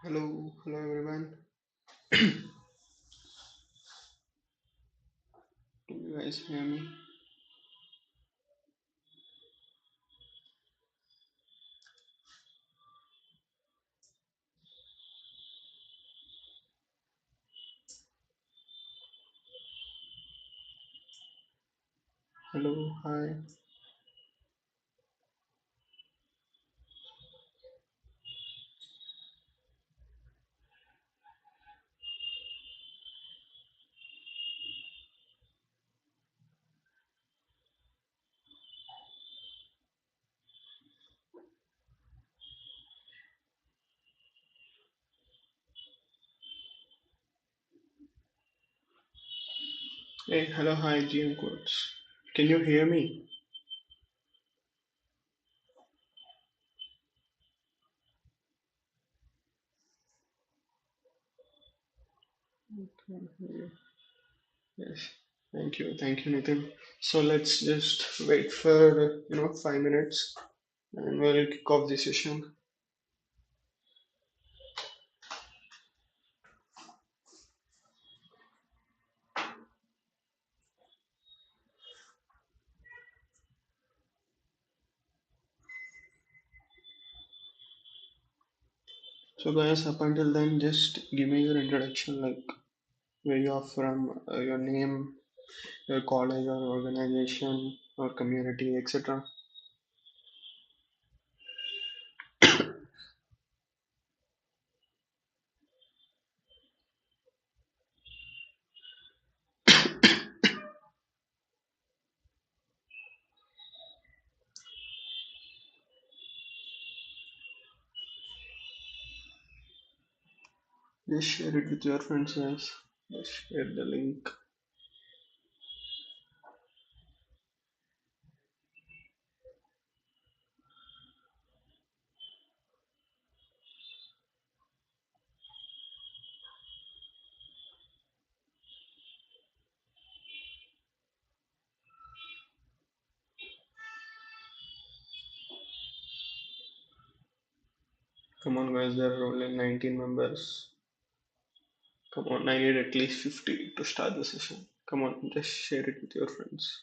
Hello everyone. Can you guys hear me? Hello, hi. Hey, hello, hi, GM Coach. Can you hear me? Can hear you. Yes. Thank you, Nitin. So let's just wait for 5 minutes, and we'll kick off the session. So guys, up until then, just give me your introduction, like where you are from, your name, your college or organization or community, etc. Just share it with your friends, guys. Just share the link. Come on, guys, there are only 19 members. Come on, I need at least 50 to start the session. Come on, just share it with your friends.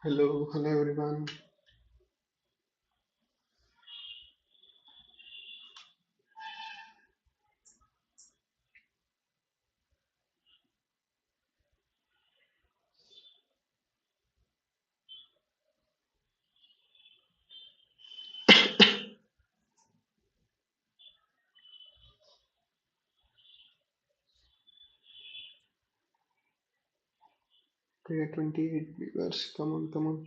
Hello everyone. Okay, 28 viewers. Come on, come on.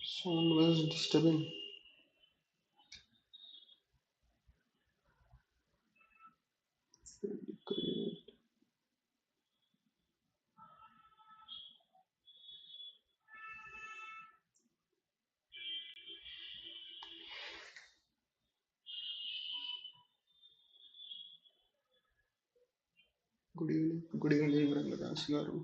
Sound was disturbing. Great. Good evening, Rangadas garu.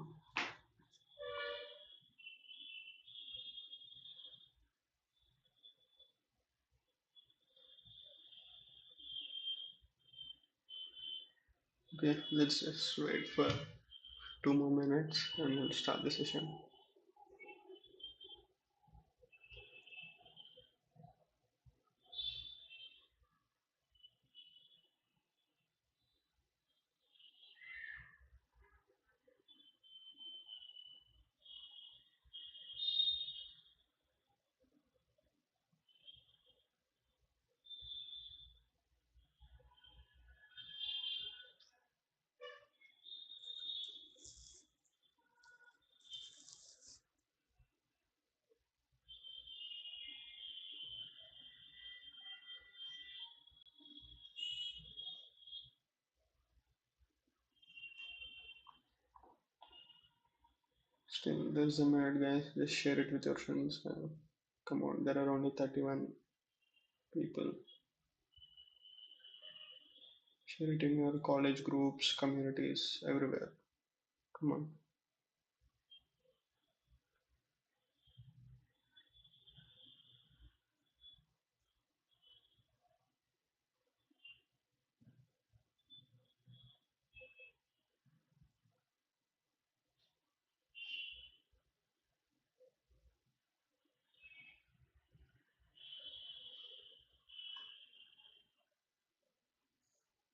Okay, let's just wait for 2 more minutes and we'll start the session. Still, there's a minute, guys. Just share it with your friends. Come on, there are only 31 people. Share it in your college groups, communities, everywhere. Come on.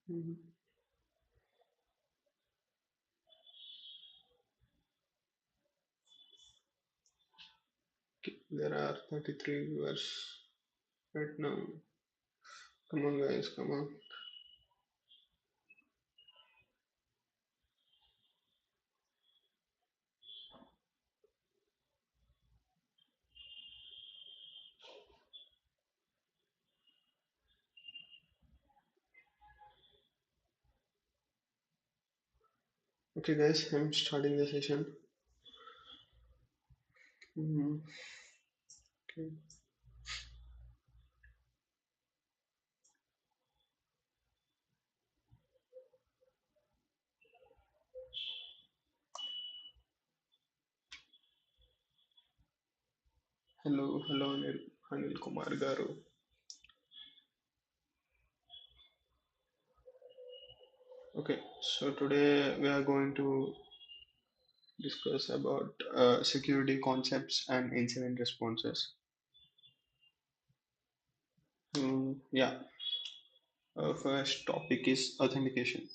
Mhm. Okay, there are 33 viewers right now. Come on, guys, come on. Okay, guys, I'm starting the session. Mhm. Okay. Hello, hello, Anil Kumar Garu. Okay, so today we are going to discuss about security concepts and incident responses. Yeah, first topic is authentication.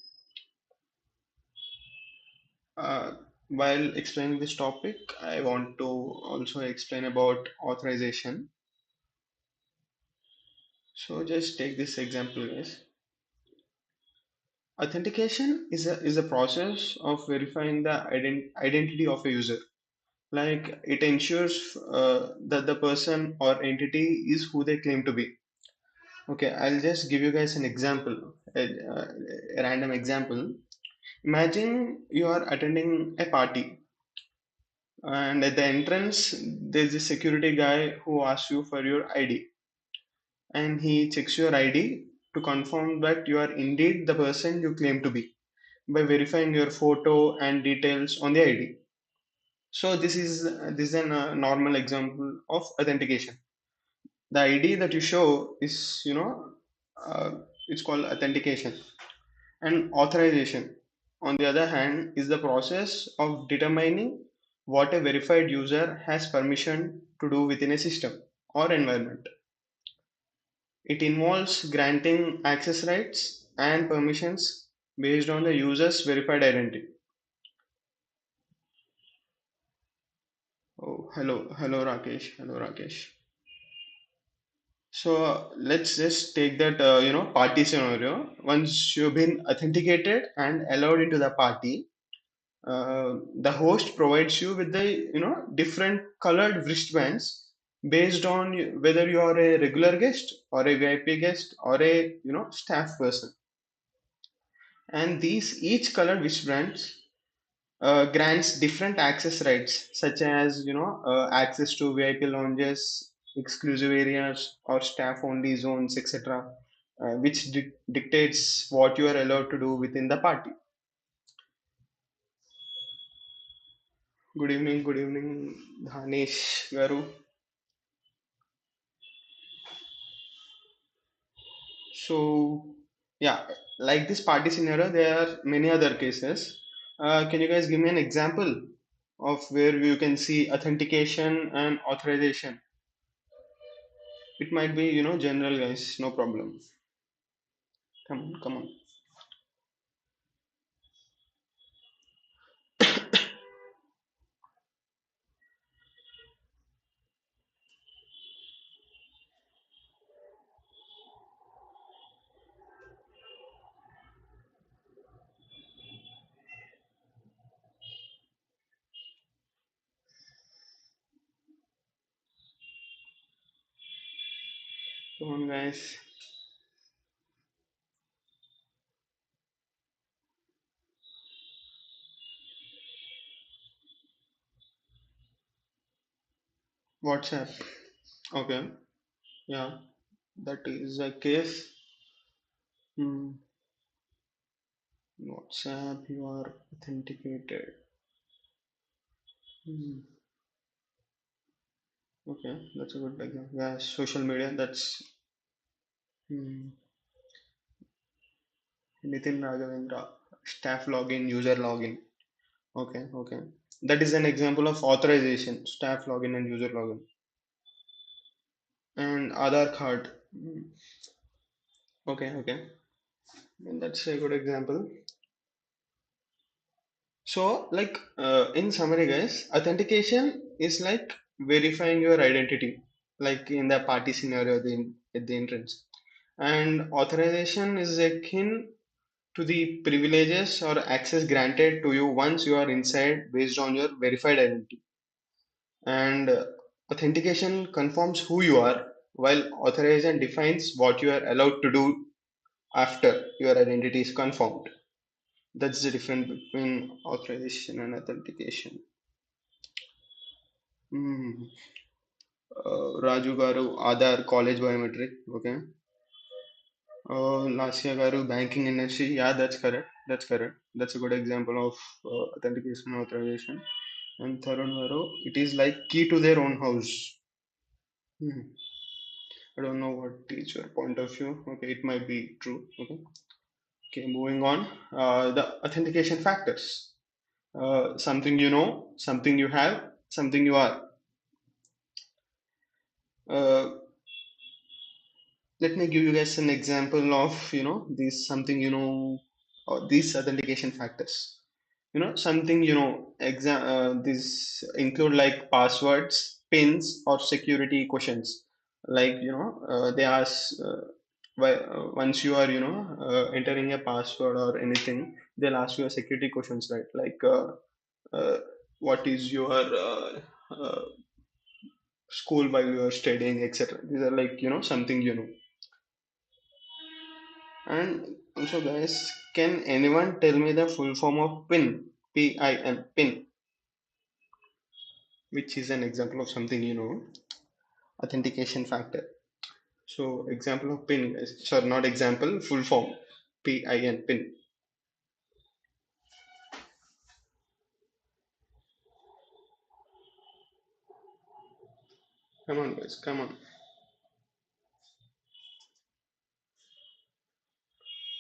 Uh, while explaining this topic, I want to also explain about authorization. So just take this example, guys. Authentication is a process of verifying the identity of a user. Like it ensures that the person or entity is who they claim to be. Okay, I'll just give you guys an example, a random example. Imagine you are attending a party, and at the entrance, there's a security guy who asks you for your ID, and he checks your ID to confirm that you are indeed the person you claim to be by verifying your photo and details on the ID. So this is a normal example of authentication. The ID that you show is, uh, it's called authentication. And authorization, on the other hand, is the process of determining what a verified user has permission to do within a system or environment. It involves granting access rights and permissions based on the user's verified identity. Oh, hello Rakesh, hello Rakesh. So let's just take that party scenario. Once you've been authenticated and allowed into the party, the host provides you with the different colored wristbands based on whether you are a regular guest or a VIP guest or a staff person. And these each colored wristbands grants different access rights, such as access to VIP lounges, exclusive areas, or staff-only zones, etc., which dictates what you are allowed to do within the party. Good evening, Dhanesh Garu. So, yeah, like this party scenario, there are many other cases. Can you guys give me an example of where you can see authentication and authorization? It might be, general guys, no problem. Come on, come on. Come on, guys. WhatsApp. Okay. Yeah. That is a case. Hmm. WhatsApp, you are authenticated. Hmm. Okay, that's a good example. Yeah, social media. That's hmm. Nitin Raghavendra. Staff login, user login. Okay, okay. That is an example of authorization. Staff login and user login. And Aadhaar card. Hmm. Okay, okay. And that's a good example. So, like in summary, guys, authentication is like verifying your identity, like in the party scenario at the entrance. And authorization is akin to the privileges or access granted to you once you are inside based on your verified identity. And authentication confirms who you are, while authorization defines what you are allowed to do after your identity is confirmed. That's the difference between authorization and authentication. Hmm. Raju garu, Aadhaar, college biometric. Okay. Lasya garu, banking industry. Yeah, that's correct. That's correct. That's a good example of authentication and authorization. And Tarun garu, it is like key to their own house. Hmm. I don't know what is your point of view. Okay, it might be true. Okay. Okay, moving on. The authentication factors. Something you know, something you have, something you are. Uh, Let me give you guys an example of, this something, or these authentication factors. Something, this include like passwords, pins, or security questions. Like, they ask, once you are, entering a password or anything, they'll ask you a security questions, right? Like, uh, what is your school while you are studying, etc. These are like, something you know. And also, guys, can anyone tell me the full form of PIN? PIN, PIN, which is an example of something authentication factor. So, example of PIN, guys. Sorry, not example, full form. PIN, PIN. Come on, guys, come on.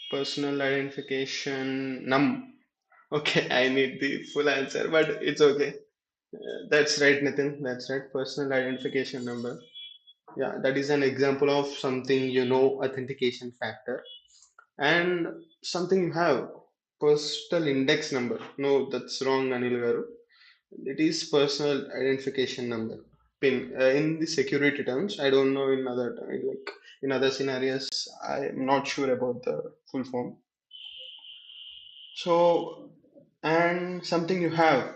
Personal identification num. Okay, I need the full answer, but it's okay. That's right, Nitin. That's right. Personal identification number. Yeah, that is an example of something authentication factor. And something you have, postal index number. No, that's wrong, Anil Garu. It is personal identification number, PIN. In the security terms, I don't know in other like in other scenarios. I'm not sure about the full form. So, and something you have.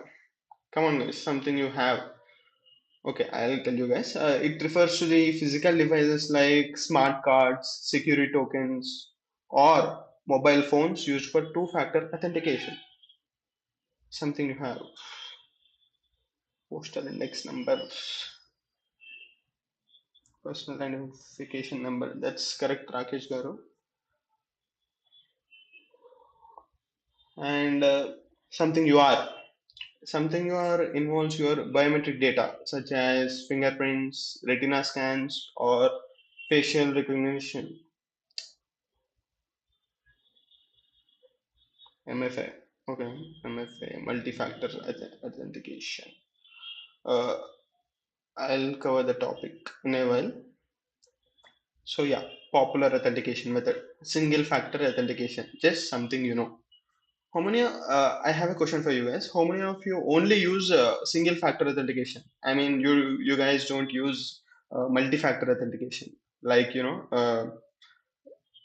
Come on, guys, something you have. Okay, I'll tell you guys. It refers to the physical devices like smart cards, security tokens, or mobile phones used for two-factor authentication. Something you have. Postal index number, personal identification number. That's correct, Rakesh Garu. And something you are. Something you are involves your biometric data, such as fingerprints, retina scans, or facial recognition. MFA. Okay, MFA, multi-factor authentication. Uh, I'll cover the topic in a while. So yeah, popular authentication method, single factor authentication, just something you know. How many? I have a question for you guys. How many of you only use single factor authentication? I mean, you guys don't use multi-factor authentication, like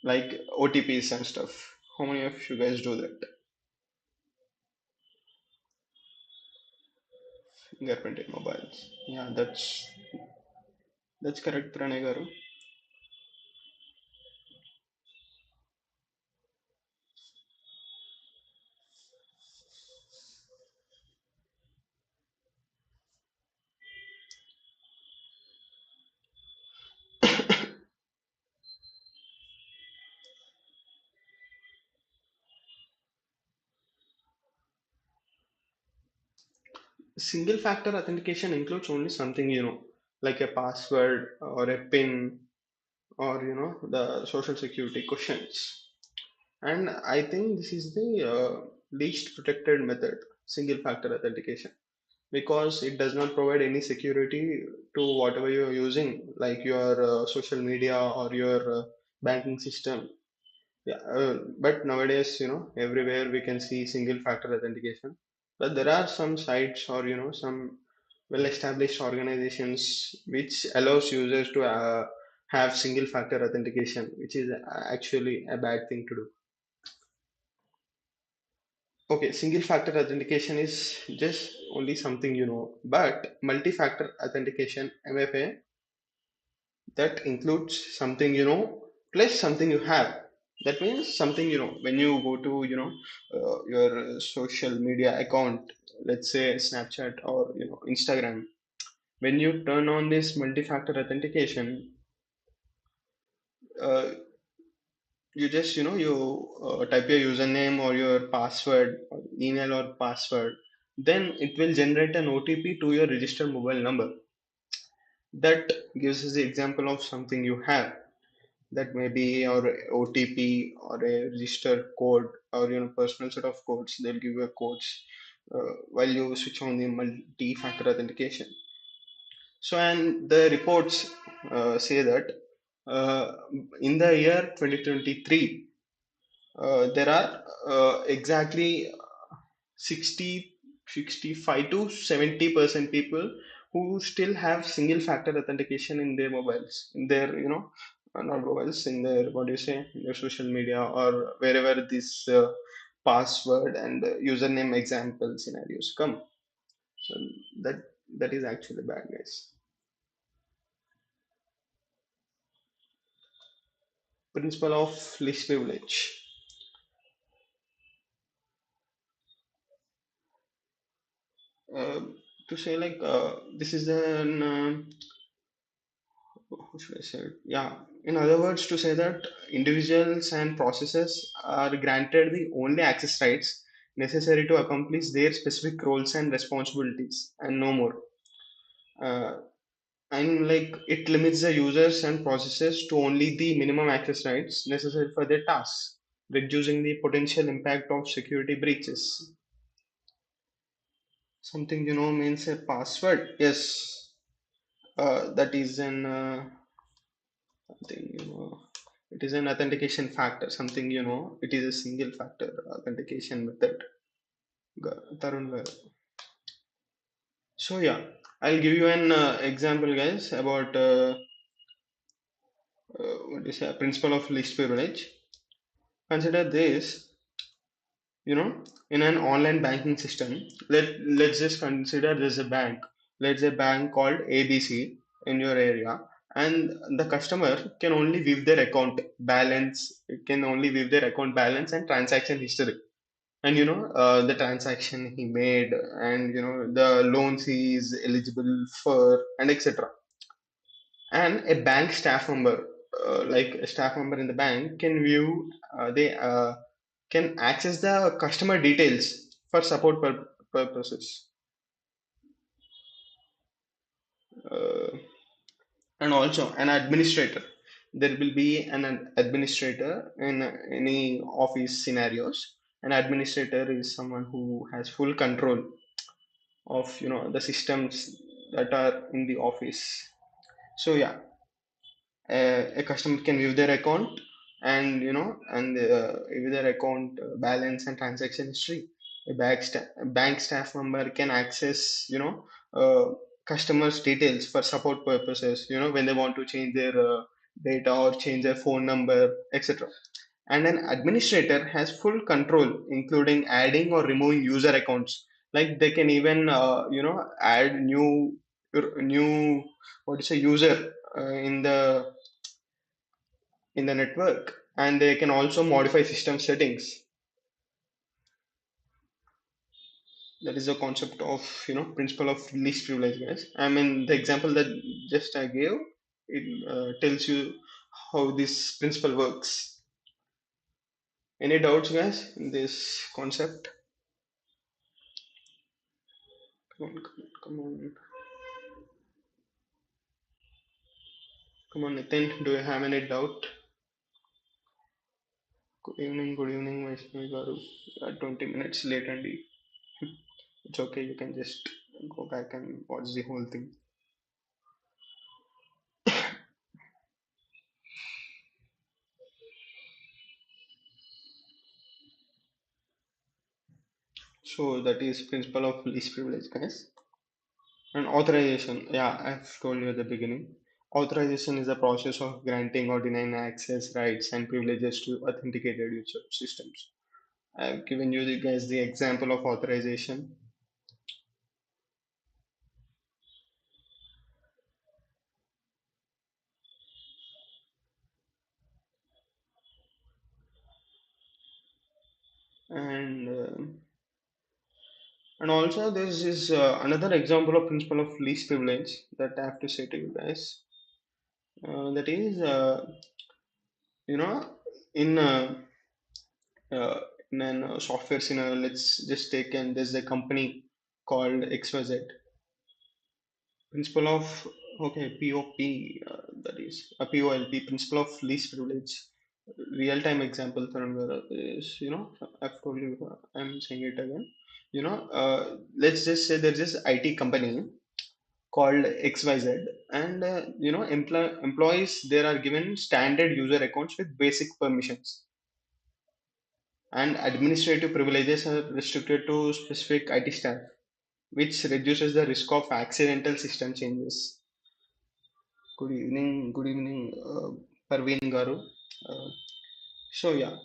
like OTPs and stuff. How many of you guys do that? Fingerprinted mobiles. Yeah, that's correct, Pranay garu. Single factor authentication includes only something, like a password or a PIN or, the social security questions. And I think this is the least protected method, single factor authentication, because it does not provide any security to whatever you're using, like your social media or your banking system. Yeah, but nowadays, everywhere we can see single factor authentication. But there are some sites or, some well-established organizations which allows users to have single factor authentication, which is actually a bad thing to do. Okay, single factor authentication is just only something but multi-factor authentication, MFA, that includes something plus something you have. That means something when you go to your social media account, let's say Snapchat or Instagram, when you turn on this multi-factor authentication, uh, you just you type your username or your password or email or password, then it will generate an OTP to your registered mobile number. That gives us the example of something you have. That may be or OTP or a registered code or personal set of codes. They'll give you a codes while you switch on the multi-factor authentication. So and the reports say that uh, in the year 2023 there are exactly 60, 65 to 70% people who still have single factor authentication in their mobiles, in their, not mobiles, in their, what do you say, in their social media or wherever this password and username example scenarios come. So that that is actually bad, guys. Principle of least privilege. Uh, to say like this is an how should I say it? Yeah, in other words, to say that individuals and processes are granted the only access rights necessary to accomplish their specific roles and responsibilities, and no more. Uh, and like it limits the users and processes to only the minimum access rights necessary for their tasks, reducing the potential impact of security breaches. Something means a password. Yes, that is an something it is an authentication factor. Something it is a single factor authentication method. Tarun, so yeah, I'll give you an example, guys, about what is a principle of least privilege. Consider this, in an online banking system. Let's just consider there's a bank. Let's say bank called ABC in your area, and the customer can only view their account balance. Can only view their account balance and transaction history, and the transaction he made, and the loans he is eligible for, and etc. And a bank staff member, like a staff member in the bank, can view they can access the customer details for support purposes. Uh, and also an administrator. There will be an administrator in any office scenarios. An administrator is someone who has full control of the systems that are in the office. So yeah, a customer can view their account and view their account balance and transaction history. A bank staff member can access customers details for support purposes, when they want to change their data or change their phone number, etc. And an administrator has full control, including adding or removing user accounts. Like they can even add new what is a user in the network, and they can also modify system settings. That is the concept of principle of least privilege, guys. I mean, the example that just I gave, it tells you how this principle works. Any doubts, guys, in this concept? Come on, come on, come on. Come on, Nitin, do you have any doubt? Good evening, Vaishnavi Garu. 20 minutes late, and it's okay. You can just go back and watch the whole thing. So that is principle of least privilege, guys. And authorization, yeah, I've told you at the beginning. Authorization is the process of granting or denying access, rights, and privileges to authenticated user systems. I've given you the guys the example of authorization, and also this is another example of principle of least privilege that I have to say to you guys. That is, you know, in uh, in an software scenario, let's just take and there's a company called XYZ. Principle of okay POP, that is a POLP, principle of least privilege. Real time example Tanvir, is I've told you, I'm saying it again. Let's just say there's this IT company called XYZ, and employees there are given standard user accounts with basic permissions, and administrative privileges are restricted to specific IT staff, which reduces the risk of accidental system changes. Good evening, Parveen Garu. Uh, so yeah,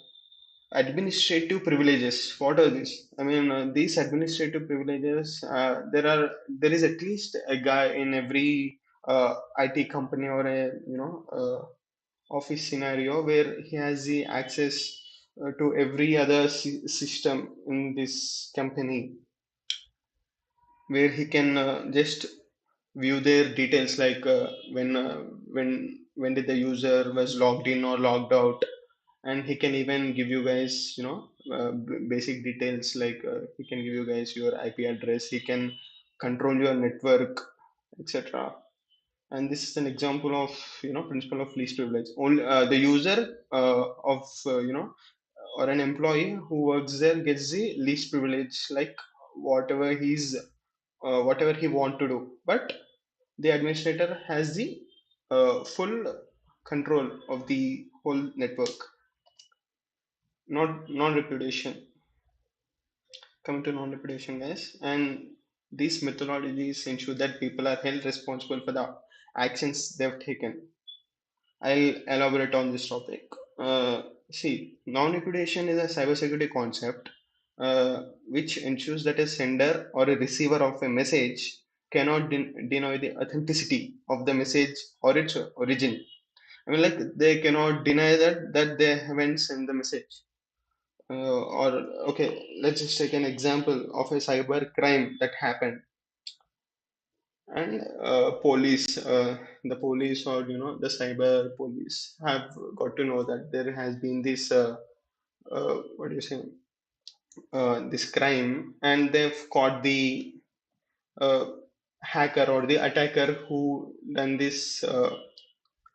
administrative privileges. What are these? I mean, these administrative privileges. There is at least a guy in every IT company or a office scenario where he has the access to every other system in this company, where he can just view their details like when did the user was logged in or logged out, and he can even give you guys basic details like he can give you guys your IP address, he can control your network, etc. And this is an example of principle of least privilege. Only the user of or an employee who works there gets the least privilege, like whatever whatever he want to do, but the administrator has the full control of the whole network. Not non-repudiation. Coming to non-repudiation, guys, and these methodologies ensure that people are held responsible for the actions they've taken. I'll elaborate on this topic. See, non-repudiation is a cybersecurity concept which ensures that a sender or a receiver of a message cannot deny the authenticity of the message or its origin. I mean, like they cannot deny that they haven't sent the message. Or okay, let's just take an example of a cyber crime that happened, and the police, or the cyber police have got to know that there has been this what do you say, this crime, and they've caught the uh, hacker or the attacker who done this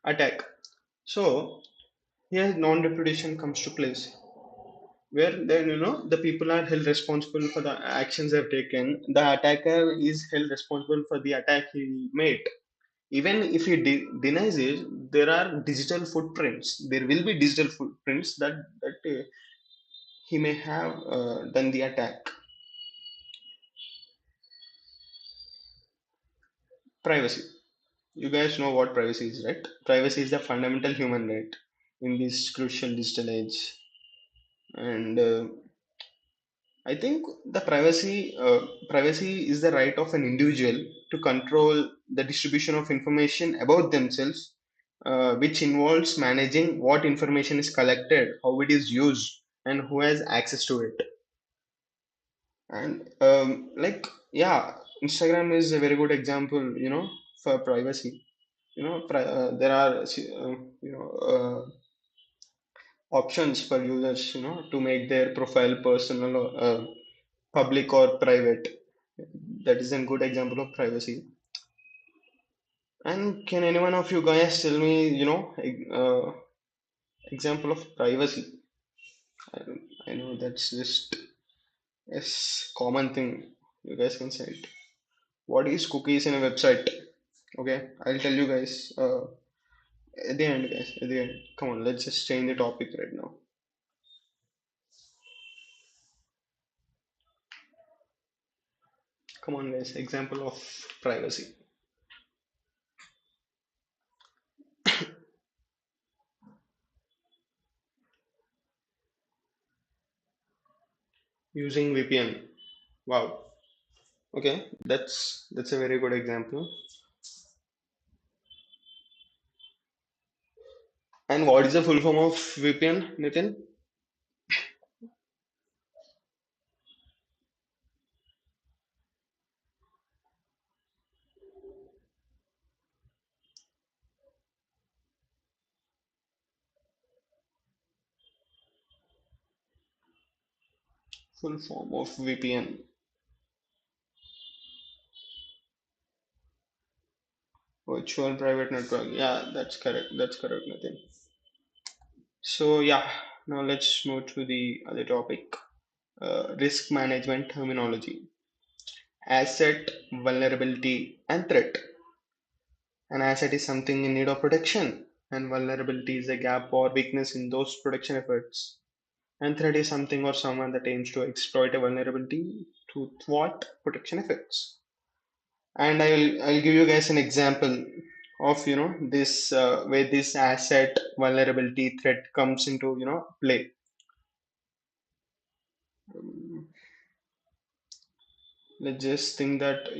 attack. So here non-repudiation comes to place, where then the people are held responsible for the actions they've taken. The attacker is held responsible for the attack he made. Even if he denies it, there are digital footprints, there will be digital footprints that he may have done the attack. Privacy, you guys know what privacy is, right? Privacy is the fundamental human right in this crucial digital age. And I think the privacy is the right of an individual to control the distribution of information about themselves, which involves managing what information is collected, how it is used, and who has access to it. And yeah, Instagram is a very good example, for privacy. There are options for users, to make their profile personal or public or private. That is a good example of privacy. And can anyone of you guys tell me, example of privacy? I, I know that's just yes common thing. You guys can say it. What is cookies in a website? Okay, I'll tell you guys at the end, guys. At the end. Come on, let's just change the topic right now. Come on, guys. Example of privacy using VPN. Wow. Okay, that's a very good example. And what is the full form of VPN, Nitin? Full form of VPN. Virtual private network. Yeah, that's correct. That's correct, Nitin. So yeah, now let's move to the other topic. Risk management terminology. Asset, vulnerability, and threat. An asset is something in need of protection, and vulnerability is a gap or weakness in those protection efforts. And threat is something or someone that aims to exploit a vulnerability to thwart protection efforts. And I'll give you guys an example of this where this asset vulnerability threat comes into play. Um, let's just think that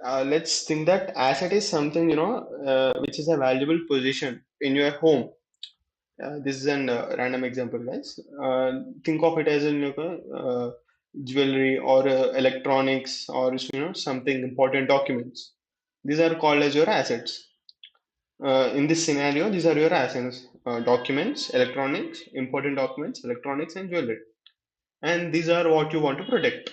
let's think that asset is something which is a valuable position in your home. This is an random example, guys. Think of it as in jewelry or electronics or something important documents. These are called as your assets. In this scenario, these are your assets: documents, electronics, important documents, electronics, and jewelry. And these are what you want to protect.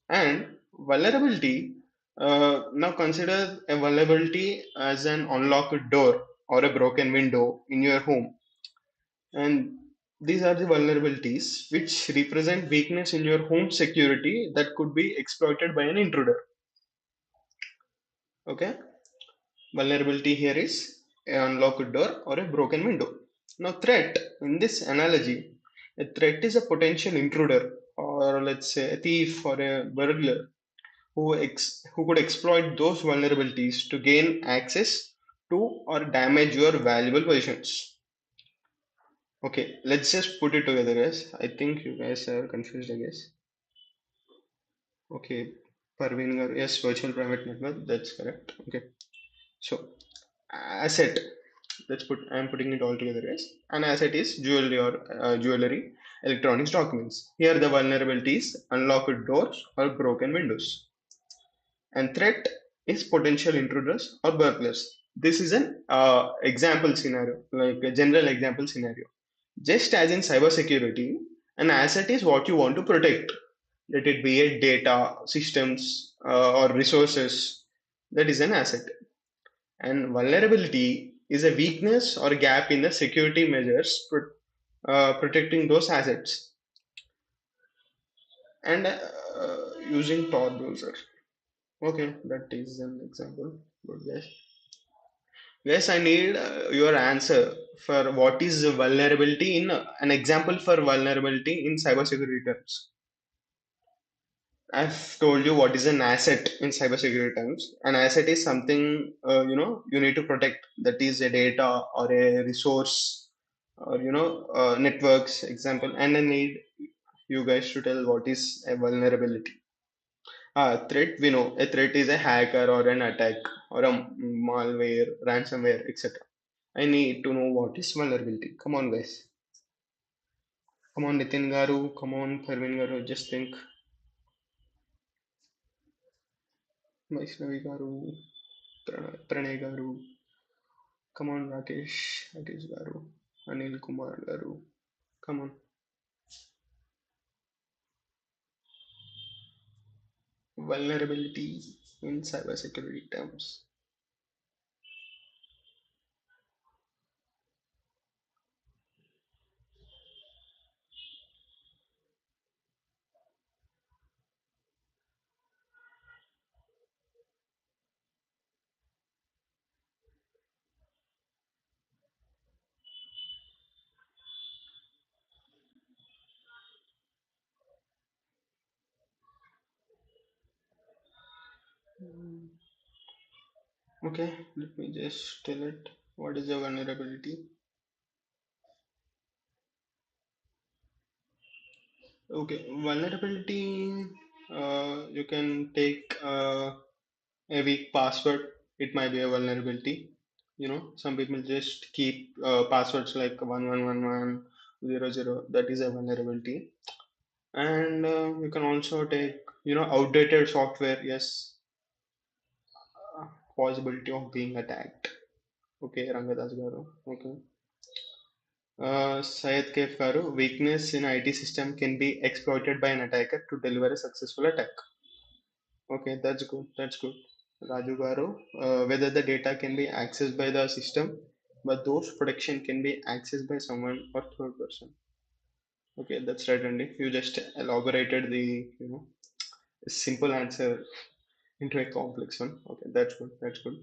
And vulnerability. Now consider a vulnerability as an unlocked door or a broken window in your home, and these are the vulnerabilities which represent weakness in your home security that could be exploited by an intruder. Okay, vulnerability here is an unlocked door or a broken window. Now, threat in this analogy, a threat is a potential intruder, or let's say a thief or a burglar who could exploit those vulnerabilities to gain access to or damage your valuable positions. Okay, let's just put it together, guys. I think you guys are confused, I guess. Okay, Parveen, yes, virtual private network, that's correct. Okay, so asset, I'm putting it all together, guys. An asset is jewelry or jewelry, electronics documents. Here the vulnerabilities, unlocked doors or broken windows. And threat is potential intruders or burglars. This is an example scenario, like a general example scenario. Just as in cybersecurity, an asset is what you want to protect. Let it be a data, systems, or resources. That is an asset. And vulnerability is a weakness or gap in the security measures protecting those assets. And using Tor browser. Okay, that is an example. Good guys. Yes, I need your answer for what is vulnerability in an example for vulnerability in cybersecurity terms. I've told you what is an asset in cybersecurity terms. An asset is something you need to protect. That is a data or a resource or networks example. And I need you guys to tell what is a vulnerability. Threat, we know a threat is a hacker or an attack or a malware, ransomware, etc. I need to know what is vulnerability. Come on, guys. Come on, Nitin Garu. Come on, Parveen Garu. Just think. Vaishnavi Garu, Pranay Garu. Come on, Rakesh Garu. Anil Kumar Garu. Come on. vulnerability in cybersecurity terms. Okay, let me just tell it. What is a vulnerability? Okay, vulnerability. You can take a weak password. It might be a vulnerability. Some people just keep passwords like 1111 00. That is a vulnerability. And you can also take, outdated software. Yes, possibility of being attacked. Okay, Rangadas garu. Okay. Syed Kaif garu, weakness in IT system can be exploited by an attacker to deliver a successful attack. Okay, that's good. That's good. Raju garu, whether the data can be accessed by the system, but those protection can be accessed by someone or third person. Okay, that's right, Andy. You just elaborated the, simple answer into a complex one. Okay, that's good. That's good.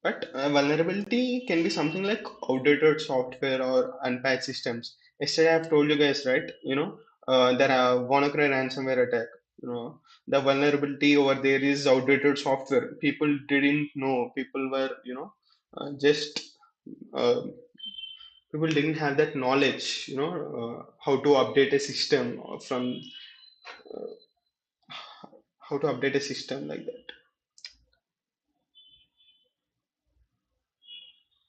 But vulnerability can be something like outdated software or unpatched systems. Yesterday, I've told you guys, right? There are WannaCry ransomware attack. The vulnerability over there is outdated software. People didn't know. Just uh, people didn't have that knowledge. How to update a system from how to update a system like that.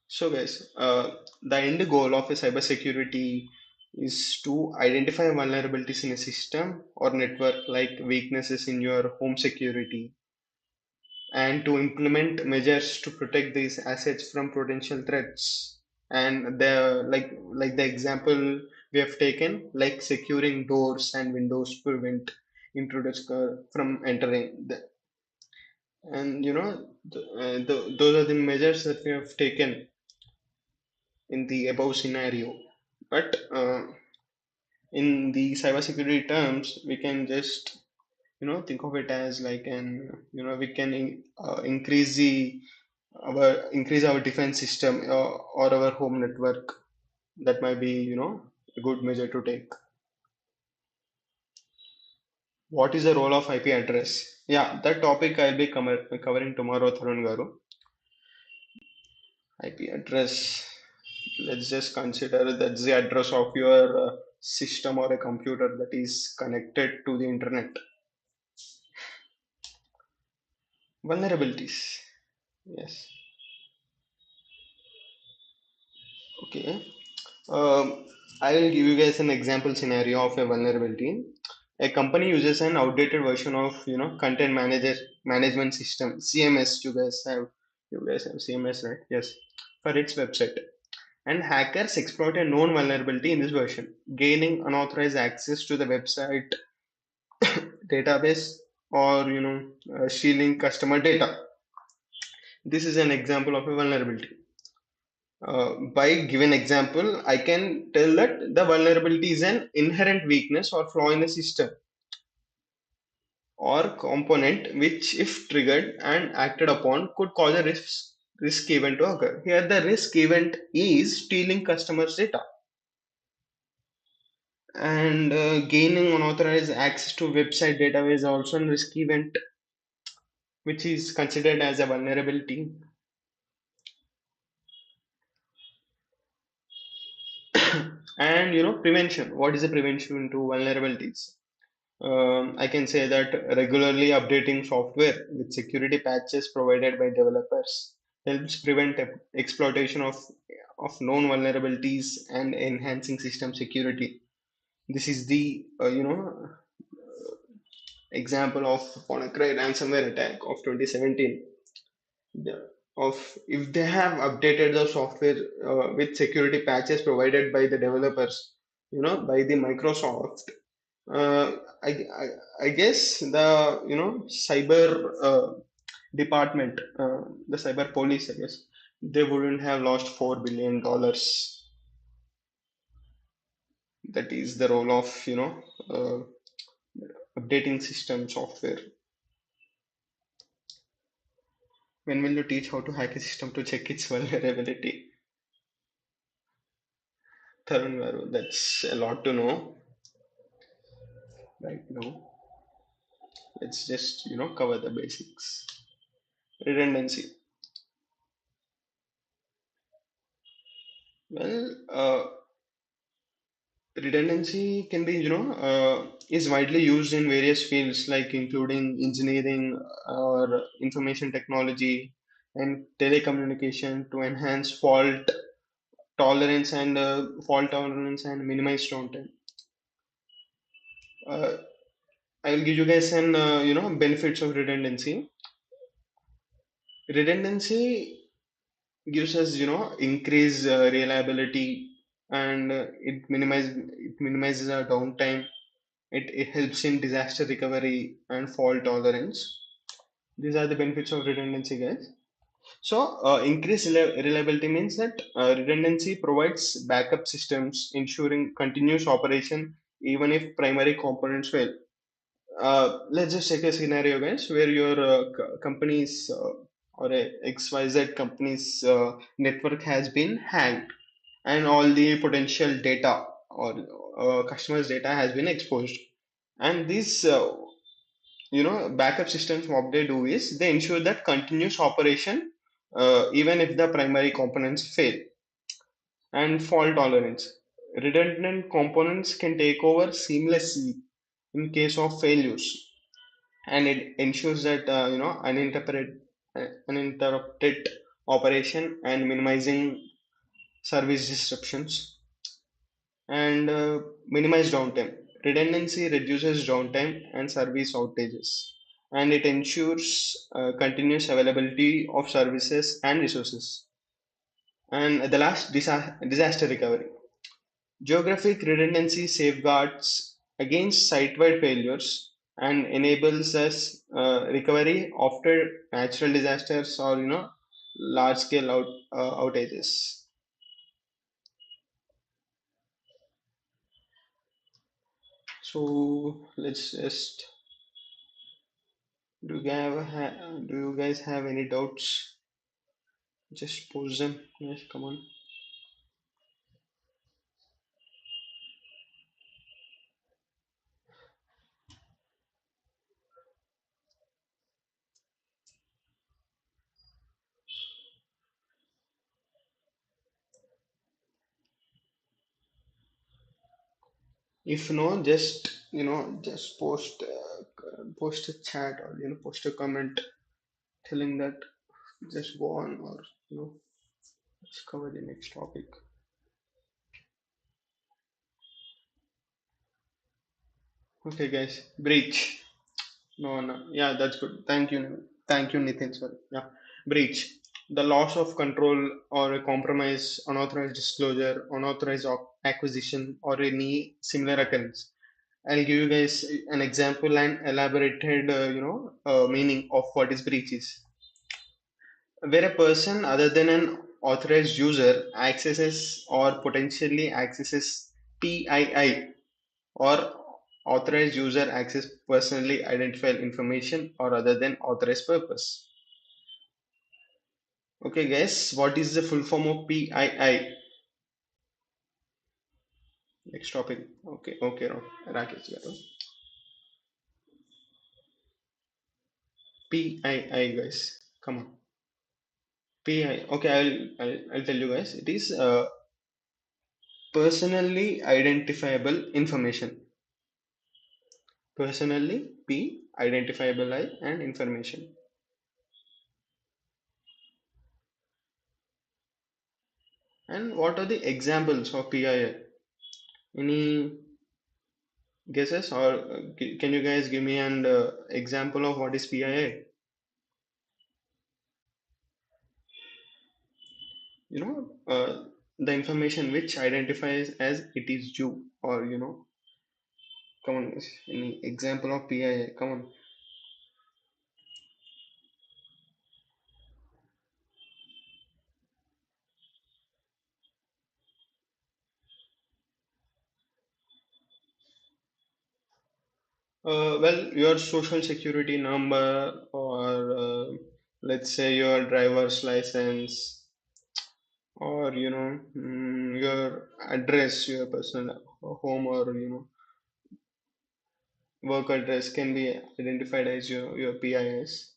So, guys, the end goal of a cybersecurity is to identify vulnerabilities in a system or network, like weaknesses in your home security, and to implement measures to protect these assets from potential threats. And like the example we have taken, like securing doors and windows to prevent intruders from entering. And those are the measures that we have taken in the above scenario. But in the cybersecurity terms, we can just think of it as like we can increase our defense system, or our home network. That might be a good measure to take. What is the role of IP address? Yeah, that topic I'll be covering tomorrow, Tarun Garu. IP address. Let's just consider that's the address of your system or a computer that is connected to the internet. Vulnerabilities. Yes. Okay. I will give you guys an example scenario of a vulnerability. A company uses an outdated version of content manager management system, CMS. You guys have CMS, right? Yes. For its website. And hackers exploit a known vulnerability in this version, gaining unauthorized access to the website database, or stealing customer data. This is an example of a vulnerability. By given example, I can tell that the vulnerability is an inherent weakness or flaw in the system or component which, if triggered and acted upon, could cause a risk event to occur. Here, the risk event is stealing customers' data, and gaining unauthorized access to website database is also a risk event, which is considered as a vulnerability. And prevention. What is the prevention to vulnerabilities? I can say that regularly updating software with security patches provided by developers helps prevent exploitation of known vulnerabilities and enhancing system security. This is the example of WannaCry ransomware attack of 2017. The- Of if they have updated the software with security patches provided by the developers, by the Microsoft. Uh, I guess the cyber department, the cyber police, I guess they wouldn't have lost $4 billion. That is the role of updating system software. When will you teach how to hack a system to check its vulnerability? Tarun Garu, that's a lot to know right now. Let's just cover the basics. Redundancy. Well, redundancy can be is widely used in various fields like including engineering or information technology and telecommunication to enhance fault tolerance and minimize downtime. uh, I will give you guys an benefits of redundancy. Redundancy gives us increased reliability, and it minimizes our downtime. It helps in disaster recovery and fault tolerance. These are the benefits of redundancy, guys. So increased reliability means that redundancy provides backup systems ensuring continuous operation even if primary components fail. Let's just take a scenario, guys, where your company's or a XYZ company's network has been hacked and all the potential data or customers' data has been exposed. And these, backup systems, what they do is they ensure that continuous operation even if the primary components fail. And fault tolerance. Redundant components can take over seamlessly in case of failures, and it ensures that uninterrupted operation and minimizing service disruptions. And minimize downtime. Redundancy reduces downtime and service outages, and it ensures continuous availability of services and resources. And the last, disaster recovery. Geographic redundancy safeguards against site-wide failures and enables us recovery after natural disasters or large-scale outages. So let's just do you guys have any doubts? Just pose them. Yes, come on. If no, just just post a chat or post a comment telling that just go on, or let's cover the next topic. Okay, guys, breach. No, no, yeah, that's good. Thank you, thank you, Nitin. Sorry, yeah, breach. The loss of control or a compromise, unauthorized disclosure, unauthorized acquisition, or any similar occurrence. I'll give you guys an example and elaborated, meaning of what is breach is. Where a person other than an authorized user accesses or potentially accesses PII, or authorized user access personally identified information or other than authorized purpose. Okay, guys, what is the full form of PII? Next topic. Okay, okay, Rakesh garu. PII, guys, come on. PII. Okay, I'll tell you guys. It is personally identifiable information. Personally, P identifiable I and information. And what are the examples of PII? Any guesses, or can you guys give me an example of what is PIA? You know, the information which identifies as it is due, or Come on, guys. Any example of PII? Come on. Well, your social security number, or let's say your driver's license, or your address, your personal home, or work address can be identified as your PIS.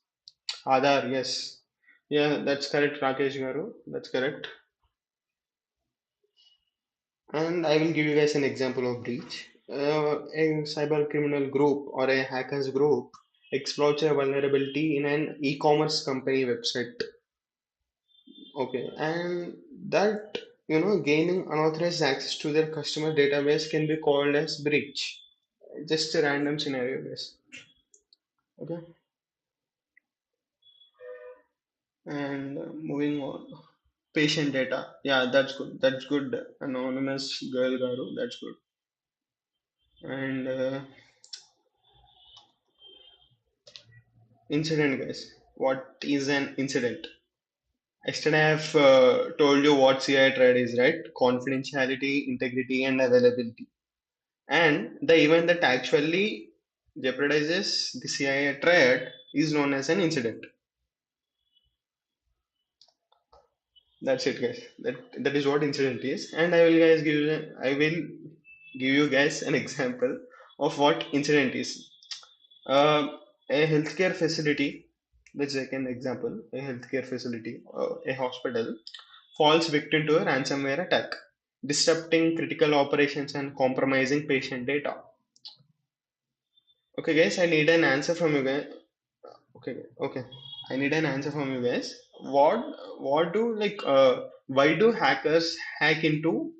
Aadhaar, yes. Yeah, that's correct, Rakesh Garu. That's correct. And I will give you guys an example of breach. A cyber criminal group or a hackers group exploits a vulnerability in an e-commerce company website. Okay, and that gaining unauthorized access to their customer database can be called as breach. Just a random scenario, guys. Okay, and moving on. Patient data. Yeah, that's good. That's good. Anonymous girl Garu. That's good. And incident, guys. What is an incident? Yesterday, I've told you what CI triad is, right? Confidentiality, integrity, and availability. And the event that actually jeopardizes the CI triad is known as an incident. That's it, guys. That is what incident is. And I will give you guys an example of what incident is. A healthcare facility. Let's take an example. A healthcare facility, a hospital falls victim to a ransomware attack, disrupting critical operations and compromising patient data. Okay, guys, I need an answer from you guys. Okay, okay, I need an answer from you guys. What do why do hackers hack into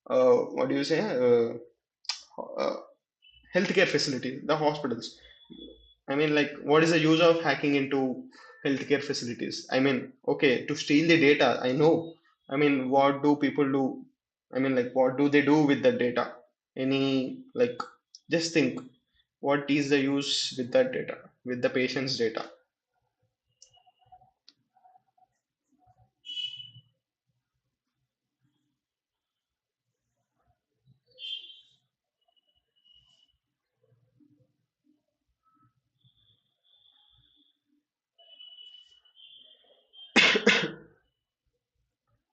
what do you say uh, healthcare facilities, the hospitals? I mean, like, what is the use of hacking into healthcare facilities? I mean, okay, to steal the data, I know. I mean, what do people do? I mean, like, what do they do with the data? Any, like, just think, what is the use with that data, with the patient's data?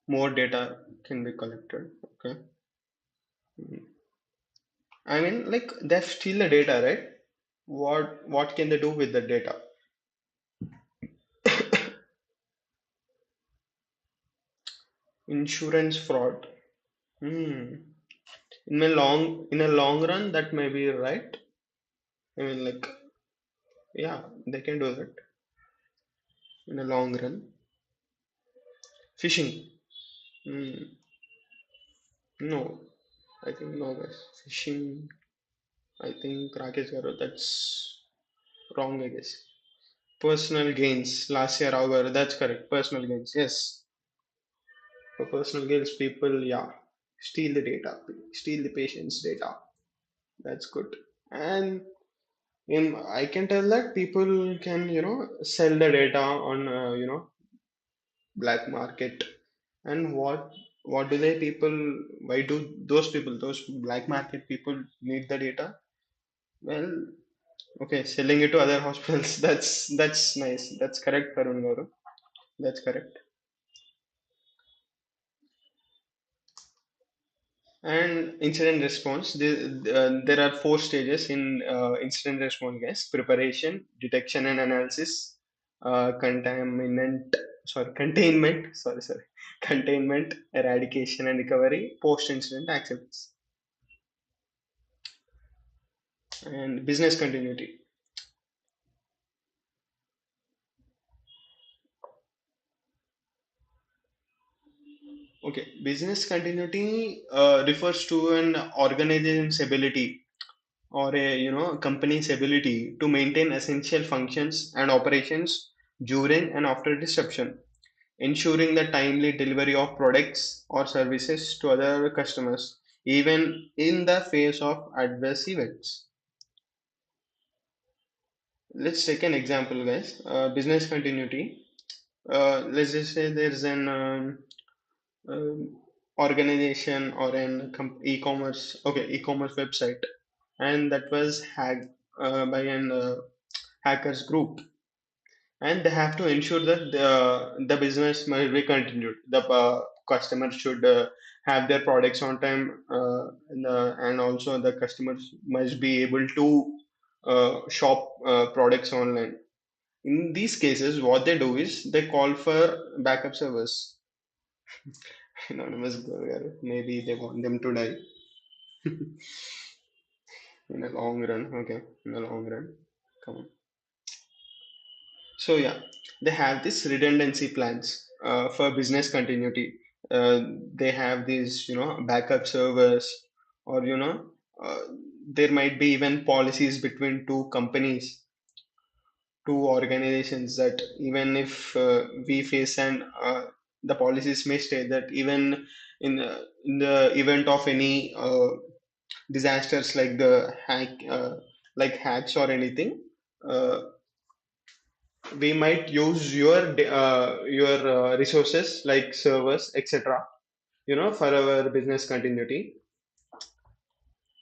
More data can be collected. Okay. Mhm. I mean, like, they steal the data, right? What can they do with the data? Insurance fraud. Hmm. In a long run, that may be right. I mean, like, yeah, they can do that in a long run. Fishing. Hmm. No, I think no, guys. Fishing. I think Rakesh Garu, that's wrong, I guess. Personal gains. Last year, however, that's correct. Personal gains. Yes. For personal gains, people, yeah, steal the data, steal the patient's data. That's good. And I can tell that people can, sell the data on, black market. And what do they people? Why do those people, those black market people, need the data? Well, okay, selling it to other hospitals. That's nice. That's correct, Karun Garu. That's correct. And incident response. There are four stages in incident response, guys: preparation, detection and analysis, containment. Sorry, containment, eradication and recovery, post-incident acceptance, and business continuity. Okay, business continuity refers to an organization's ability or a company's ability to maintain essential functions and operations during and after disruption, ensuring the timely delivery of products or services to other customers even in the face of adverse events. let's take an example, guys. Business continuity. Let's just say there's an organization or an e-commerce, okay, e-commerce website, and that was hacked by an hackers group, and they have to ensure that the business must be continued. The customer should have their products on time, and also the customers must be able to shop products online. In these cases, what they do is they call for backup servers. Anonymous girl, maybe they want them to die in the long run. Okay, in the long run. Come on. So yeah, they have this redundancy plans for business continuity. They have these, backup servers, or uh, there might be even policies between two companies, two organizations, that even if we face the policies may state that even in the event of any disasters like the like hacks or anything, uh, we might use your resources like servers, etc., for our business continuity.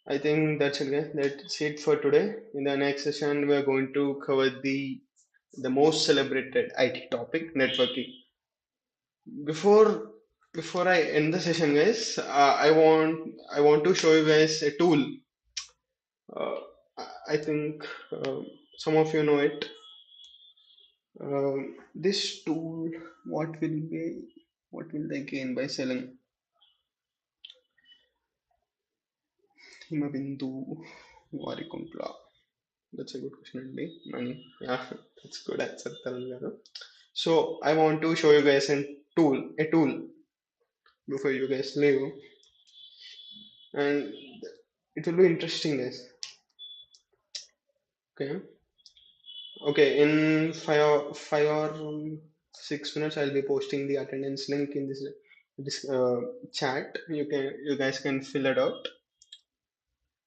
I think that's it for today. In the next session, we are going to cover the most celebrated IT topic, networking. Before I end the session, guys, I want to show you guys a tool. uh, I think some of you know it. This tool, what will be, what will they gain by selling Himabindu Varikuntla? That's a good question, indeed. Money. Yeah, that's good answer, Tarun garu. So I want to show you guys a tool before you guys leave, and it will be interesting, guys. Okay, okay. In 5 or 6 minutes, I'll be posting the attendance link in this chat. You guys can fill it out.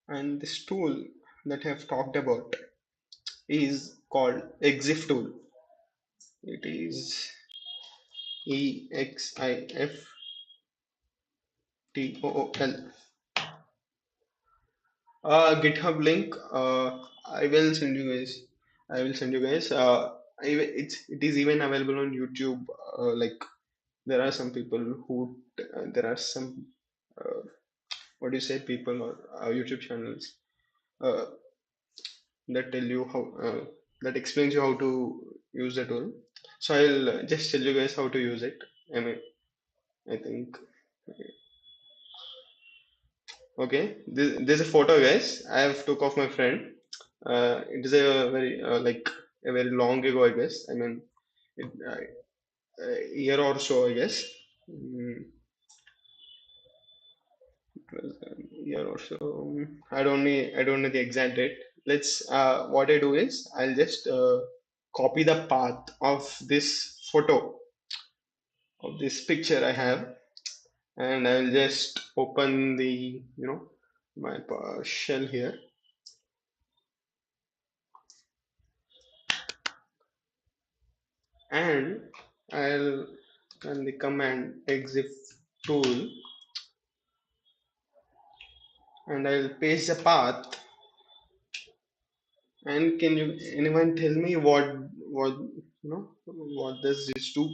And this tool that I have talked about is called EXIF tool. It is EXIFTOOL. GitHub link. I will send you guys. I will send you guys. It is even available on YouTube. Like there are some people who there are some uh, what do you say, people or YouTube channels uh, that tell you how that explains you how to use the tool. So I'll just tell you guys how to use it. I mean, I think, okay. There's a photo, guys. I have took of my friend. It is a very like a very long ago, I guess. I mean, a year or so, I guess. It was a year or so. I don't know the exact date. Let's. What I do is I'll just copy the path of this photo of this picture I have, and I'll just open my shell here, and I'll run the command exif tool, and I'll paste the path. And can you anyone tell me what does this do?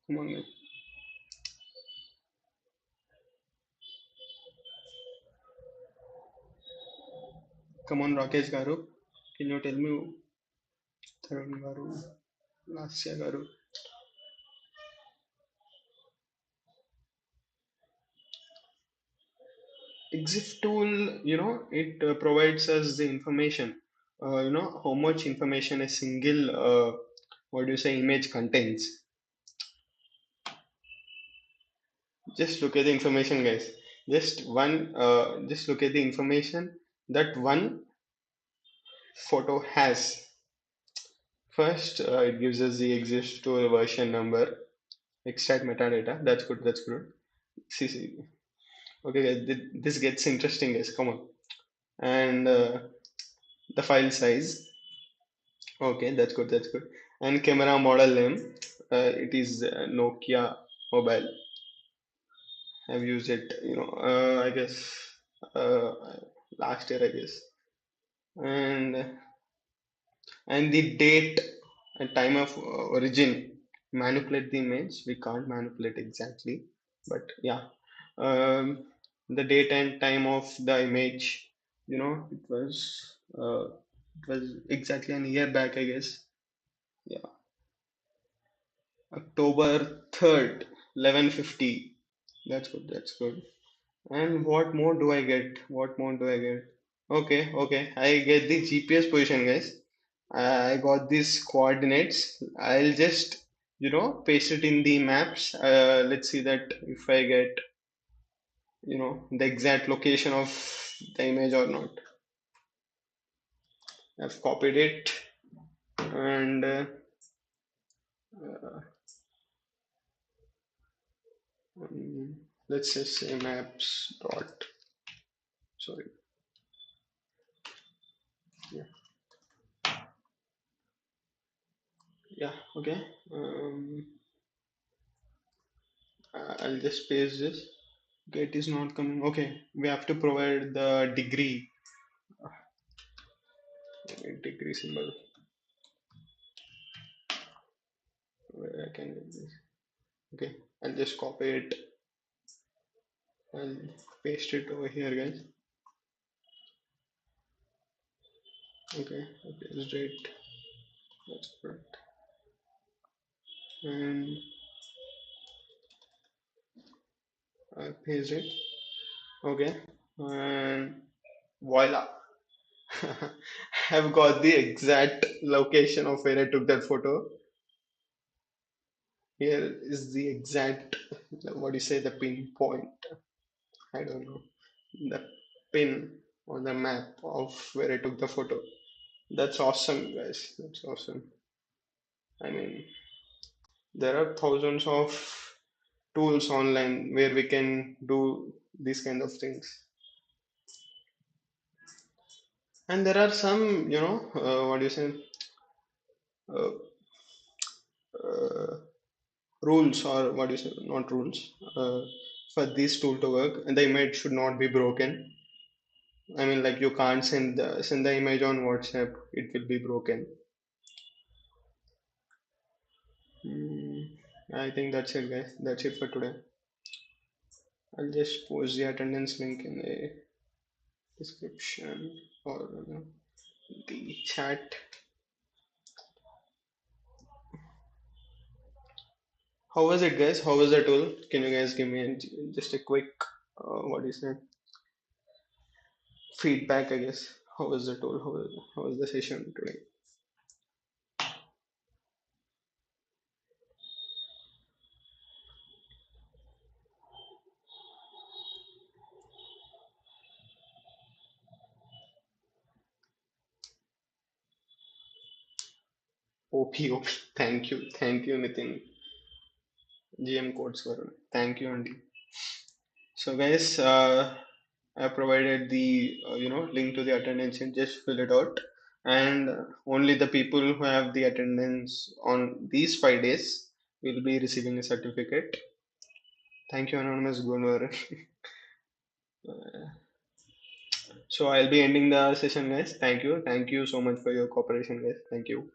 Come on, man. Come on, Rakesh Garu. Can you tell me, Tarun Garu, Lasya Garu? EXIF tool, it provides us the information. How much information a single, what do you say, image contains. Just look at the information, guys. Just look at the information that one photo has. First, it gives us the EXIF tool version number, extract metadata. That's good. That's good. See. Okay, guys, this gets interesting, guys. Come on. And The file size. Okay, that's good. That's good. And camera model name. It is Nokia mobile. I've used it. I guess uh, last year, I guess. And the date and time of origin. Manipulate the image. We can't manipulate exactly, but yeah. um, the date and time of the image, it was exactly an year back, I guess. Yeah, October 3rd, 11:50. That's good, that's good. And what more do I get? What more do I get? Okay, okay. I get the GPS position, guys. I got these coordinates. I'll just, paste it in the maps. Let's see that if I get, the exact location of the image or not. I've copied it, and uh, um, let's just say maps dot. Sorry. Yeah, yeah. Okay. I'll just paste this. Get is not coming. Okay, we have to provide the degree. Degree symbol. Where I can get this. Okay, I'll just copy it. I'll paste it over here, guys. Okay, okay, it's right. That's correct. And I paste it. Okay, and voila. I've got the exact location of where I took that photo. Here is the exact, what do you say, the pinpoint. I don't know. The pin on the map of where I took the photo. That's awesome, guys. That's awesome. I mean, there are thousands of tools online where we can do these kind of things. And there are some, what do you say, uh, uh, rules, or what do you say, not rules, for this tool to work. And the image should not be broken. I mean, like you can't send the image on WhatsApp, it will be broken. Mm, I think that's it, guys. That's it for today. I'll just post the attendance link in the description, or the chat. How was it, guys? How was the tool? Can you guys give me just a quick, what is it, feedback, I guess? How was the tool? How was the session today? OP, OP. Thank you, Nitin. GM codes for thank you, Andy. So, guys, I provided the link to the attendance and just fill it out. And only the people who have the attendance on these 5 days will be receiving a certificate. Thank you, Anonymous Gunvar. So I'll be ending the session, guys. Thank you. Thank you so much for your cooperation, guys. Thank you.